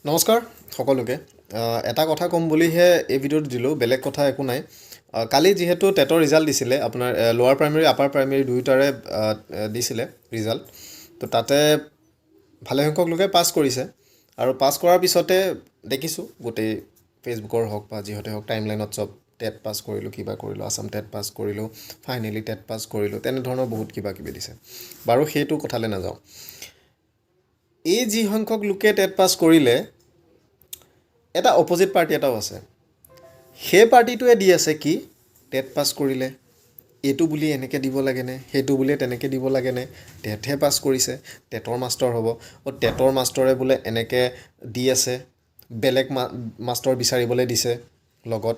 নমস্কাৰ সকলোকে এটা কথা ক'ম বুলিহে এই ভিডিঅ'টো দিলোঁ বেলেগ কথা একো নাই কালি যিহেতু টেটৰ ৰিজাল্ট দিছিলে আপোনাৰ লোৱাৰ প্ৰাইমেৰী আপাৰ প্ৰাইমেৰী দুয়োটাৰে দিছিলে ৰিজাল্ট তো তাতে ভালে সংখ্যক লোকে পাছ কৰিছে আৰু পাছ কৰাৰ পিছতে দেখিছোঁ গোটেই ফেচবুকৰ হওক বা যিহতে হওক টাইমলাইনত চব টেট পাছ কৰিলোঁ কিবা কৰিলোঁ আছাম টেট পাছ কৰিলোঁ ফাইনেলি টেট পাছ কৰিলোঁ তেনেধৰণৰ বহুত কিবা কিবি দিছে বাৰু সেইটো কথালৈ নাযাওঁ এই যি সংখ্যক লোকে টেট পাছ কৰিলে এটা অপজিট পাৰ্টি এটাও আছে সেই পাৰ্টিটোৱে দি আছে কি টেট পাছ কৰিলে এইটো বুলি এনেকৈ দিব লাগেনে সেইটো বুলি তেনেকৈ দিব লাগেনে টেটহে পাছ কৰিছে টেটৰ মাষ্টৰ হ'ব টেটৰ মাষ্টৰে বোলে এনেকৈ দি আছে বেলেগ মাষ্টৰ বিচাৰিবলৈ দিছে লগত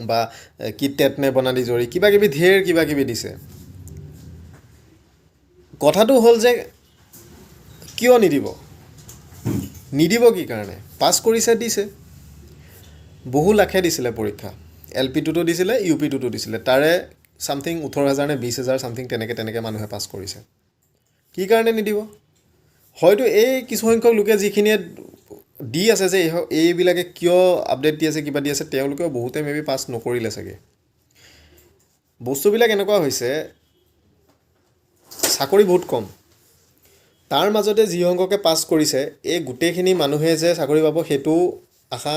বা কি টেট নে বনাদি জৰি কিবা কিবি ঢেৰ কিবা কিবি দিছে কথাটো হ'ল যে কিয় নিদিব কি কাৰণে পাছ কৰিছে দিছে বহু লাখে দিছিলে পৰীক্ষা এল পিটোতো দিছিলে ইউ পিটোতো দিছিলে তাৰে সামথিং 18,000 নে 20,000 সামথিং তেনেকৈ মানুহে পাছ কৰিছে কি কাৰণে নিদিব হয়তো এই কিছু সংখ্যক লোকে যিখিনিয়ে দি আছে যে এইবিলাকে কিয় আপডেট দি আছে কিবা দি আছে তেওঁলোকেও বহুতে মেবি পাছ নকৰিলে চাগে বস্তুবিলাক এনেকুৱা হৈছে চাকৰি বহুত কম তাৰ মাজতে যি সংখ্যকে পাছ কৰিছে এই গোটেইখিনি মানুহে যে চাকৰি পাব সেইটো আশা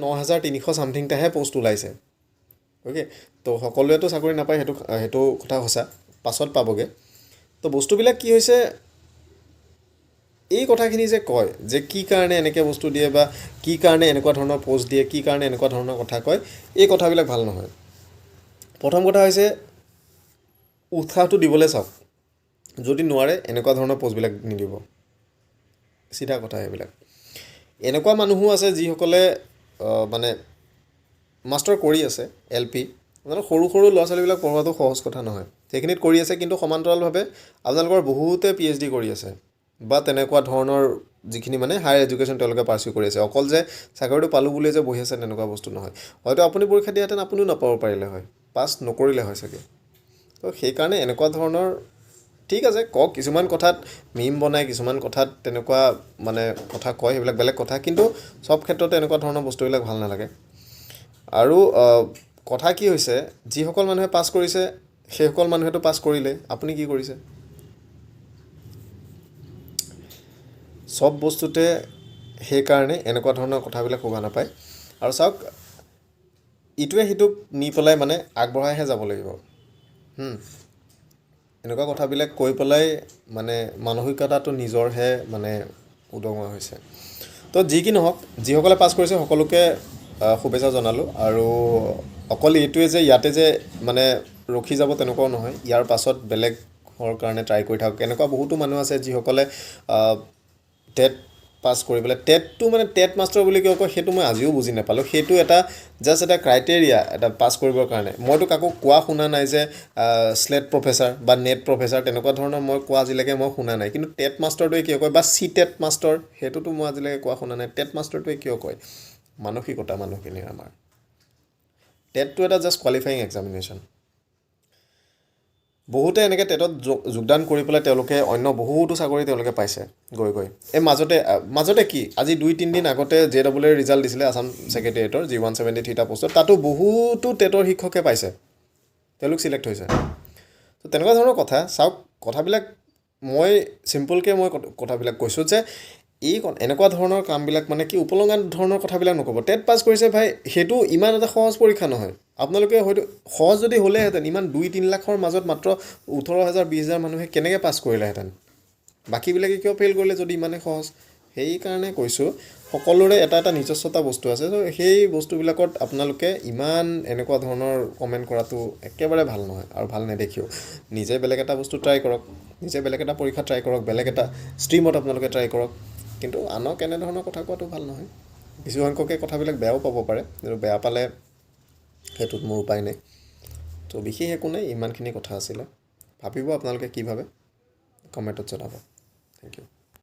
9,300 সামথিংটাহে পোষ্ট ওলাইছে অ'কে তো সকলোৱেতো চাকৰি নাপায় সেইটো কথা সঁচা পাছত পাবগৈ তো বস্তুবিলাক কি হৈছে এই কথাখিনি যে কয় যে কি কাৰণে এনেকৈ বস্তু দিয়ে বা কি কাৰণে এনেকুৱা ধৰণৰ পোষ্ট দিয়ে কি কাৰণে এনেকুৱা ধৰণৰ কথা কয় এই কথাবিলাক ভাল নহয় প্ৰথম কথা হৈছে উৎসাহটো দিবলৈ চাওক যদি নোৱাৰে এনেকুৱা ধৰণৰ পোষ্টবিলাক নিদিব চিধা কথা এইবিলাক এনেকুৱা মানুহো আছে যিসকলে মানে মাষ্টাৰ কৰি আছে এল পি মানে সৰু সৰু ল'ৰা ছোৱালীবিলাক পঢ়োৱাটো সহজ কথা নহয় সেইখিনিত কৰি আছে কিন্তু সমান্তৰালভাৱে আপোনালোকৰ বহুতে PhD কৰি আছে বা তেনেকুৱা ধৰণৰ যিখিনি মানে হায়াৰ এডুকেশ্যন তেওঁলোকে পাৰ্চিউ কৰি আছে অকল যে চাকৰিটো পালোঁ বুলি যে বহি আছে তেনেকুৱা বস্তু নহয় হয়তো আপুনি পৰীক্ষা দিয়াহেঁতেন আপুনিও নাপাব পাৰিলে হয় পাছ নকৰিলে হয় চাগে তো সেইকাৰণে এনেকুৱা ধৰণৰ ঠিক আছে কওক কিছুমান কথাত মিম বনায় কিছুমান কথাত তেনেকুৱা মানে কথা কয় সেইবিলাক বেলেগ কথা কিন্তু সব ক্ষেত্ৰতে এনেকুৱা ধৰণৰ বস্তুবিলাক ভাল নালাগে আৰু কথা কি হৈছে যিসকল মানুহে পাছ কৰিছে সেইসকল মানুহেতো পাছ কৰিলে আপুনি কি কৰিছে সব বস্তুতে সেইকাৰণে এনেকুৱা ধৰণৰ কথাবিলাক শোভা নাপায় আৰু চাওক ইটোৱে সিটোক নি পেলাই মানে আগবঢ়াইহে যাব লাগিব এনেকুৱা কথাবিলাক কৈ পেলাই মানে মানসিকতাটো নিজৰহে মানে উদঙোৱা হৈছে তো যি কি নহওক যিসকলে পাছ কৰিছে সকলোকে শুভেচ্ছা জনালোঁ আৰু অকল এইটোৱে যে ইয়াতে যে মানে ৰখি যাব তেনেকুৱাও নহয় ইয়াৰ পাছত বেলেগৰ কাৰণে ট্ৰাই কৰি থাকক এনেকুৱা বহুতো মানুহ আছে যিসকলে টেট পাছ কৰি পেলাই টেটটো মানে টেট মাষ্টৰ বুলি কিয় কয় সেইটো মই আজিও বুজি নাপালোঁ সেইটো এটা জাষ্ট এটা ক্ৰাইটেৰিয়া এটা পাছ কৰিবৰ কাৰণে মইতো কাকো কোৱা শুনা নাই যে স্লেট প্ৰফেচাৰ বা নেট প্ৰফেচাৰ তেনেকুৱা ধৰণৰ মই কোৱা আজিলৈকে মই শুনা নাই কিন্তু টেট মাষ্টৰটোৱে কিয় কয় বা টেট মাষ্টৰ সেইটোতো মই আজিলৈকে কোৱা শুনা নাই টেট মাষ্টৰটোৱে কিয় কয় মানসিকতা মানুহখিনিৰ আমাৰ টেটটো এটা জাষ্ট কোৱালিফাইং এক্সামিনেশ্যন বহুতে এনেকৈ টেটত যোগদান কৰি পেলাই তেওঁলোকে অন্য বহুতো চাকৰি তেওঁলোকে পাইছে গৈ এই মাজতে কি আজি 2-3 দিন আগতে JEE ৰিজাল্ট দিছিলে আছাম ছেক্ৰেটেৰিয়েটৰ যি 173টা পোষ্টত তাতো বহুতো টেটৰ শিক্ষকে পাইছে তেওঁলোক চিলেক্ট হৈছে তো তেনেকুৱা ধৰণৰ কথা চাওক কথাবিলাক মই চিম্পলকৈ কথাবিলাক কৈছোঁ যে এই এনেকুৱা ধৰণৰ কামবিলাক মানে কি উপলঙা ধৰণৰ কথাবিলাক নক'ব টেট পাছ কৰিছে ভাই সেইটো ইমান এটা সহজ পৰীক্ষা নহয় আপোনালোকে হয়তো সহজ যদি হ'লেহেঁতেন ইমান 2-3 লাখৰ মাজত মাত্ৰ 18,000 20,000 মানুহে কেনেকৈ পাছ কৰিলেহেঁতেন বাকীবিলাকে কিয় ফেইল কৰিলে যদি ইমানেই সহজ সেইকাৰণে কৈছোঁ সকলোৰে এটা নিজস্বতা বস্তু আছে তো সেই বস্তুবিলাকত আপোনালোকে ইমান এনেকুৱা ধৰণৰ কমেণ্ট কৰাটো একেবাৰে ভাল নহয় আৰু ভাল নেদেখিও নিজে বেলেগ এটা বস্তু ট্ৰাই কৰক নিজে বেলেগ এটা পৰীক্ষা ট্ৰাই কৰক বেলেগ এটা ষ্ট্ৰীমত আপোনালোকে ট্ৰাই কৰক কিন্তু আনক এনেধৰণৰ কথা কোৱাটো ভাল নহয় কিছু সংখ্যকে কথাবিলাক বেয়াও পাব পাৰে কিন্তু বেয়া পালে সেইটোত মোৰ উপায় নাই তো বিশেষ একো নাই ইমানখিনি কথা আছিলে ভাবিব আপোনালোকে কি ভাবে কমেণ্টত জনাব থেংক ইউ